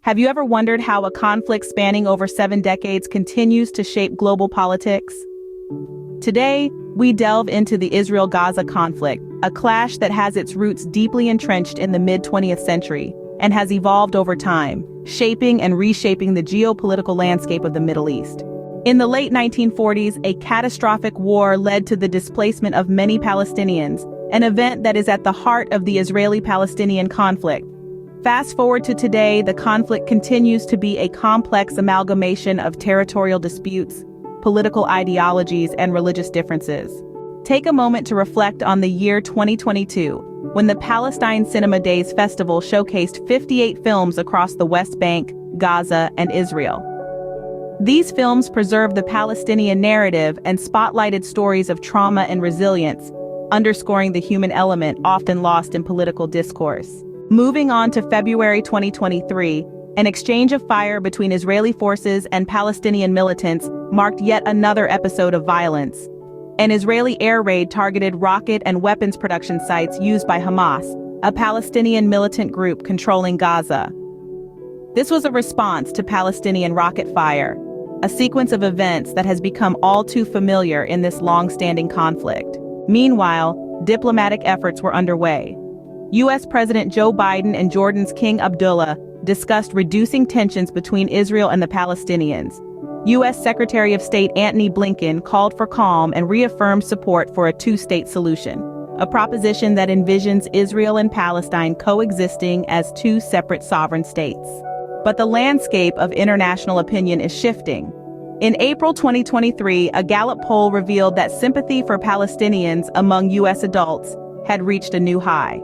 Have you ever wondered how a conflict spanning over 7 decades continues to shape global politics? Today, we delve into the Israel-Gaza conflict, a clash that has its roots deeply entrenched in the mid-20th century and has evolved over time, shaping and reshaping the geopolitical landscape of the Middle East. In the late 1940s, a catastrophic war led to the displacement of many Palestinians, an event that is at the heart of the Israeli-Palestinian conflict. Fast forward to today, the conflict continues to be a complex amalgamation of territorial disputes, political ideologies, and religious differences. Take a moment to reflect on the year 2022, when the Palestine Cinema Days Festival showcased 58 films across the West Bank, Gaza, and Israel. These films preserved the Palestinian narrative and spotlighted stories of trauma and resilience, underscoring the human element often lost in political discourse. Moving on to February 2023, an exchange of fire between Israeli forces and Palestinian militants marked yet another episode of violence. An Israeli air raid targeted rocket and weapons production sites used by Hamas, a Palestinian militant group controlling Gaza. This was a response to Palestinian rocket fire, a sequence of events that has become all too familiar in this long-standing conflict. Meanwhile, diplomatic efforts were underway. U.S. President Joe Biden and Jordan's King Abdullah discussed reducing tensions between Israel and the Palestinians. U.S. Secretary of State Antony Blinken called for calm and reaffirmed support for a two-state solution, a proposition that envisions Israel and Palestine coexisting as two separate sovereign states. But the landscape of international opinion is shifting. In April 2023, a Gallup poll revealed that sympathy for Palestinians among U.S. adults had reached a new high.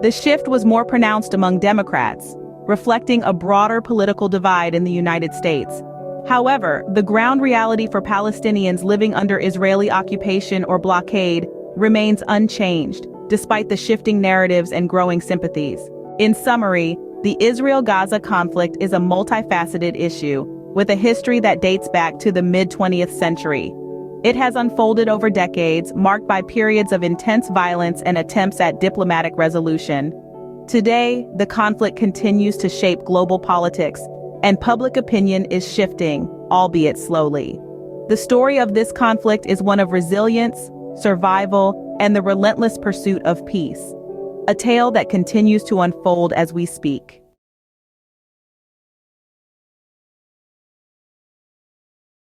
The shift was more pronounced among Democrats, reflecting a broader political divide in the United States. However, the ground reality for Palestinians living under Israeli occupation or blockade remains unchanged, despite the shifting narratives and growing sympathies. In summary, the Israel-Gaza conflict is a multifaceted issue, with a history that dates back to the mid-20th century. It has unfolded over decades, marked by periods of intense violence and attempts at diplomatic resolution. Today, the conflict continues to shape global politics, and public opinion is shifting, albeit slowly. The story of this conflict is one of resilience, survival, and the relentless pursuit of peace, a tale that continues to unfold as we speak.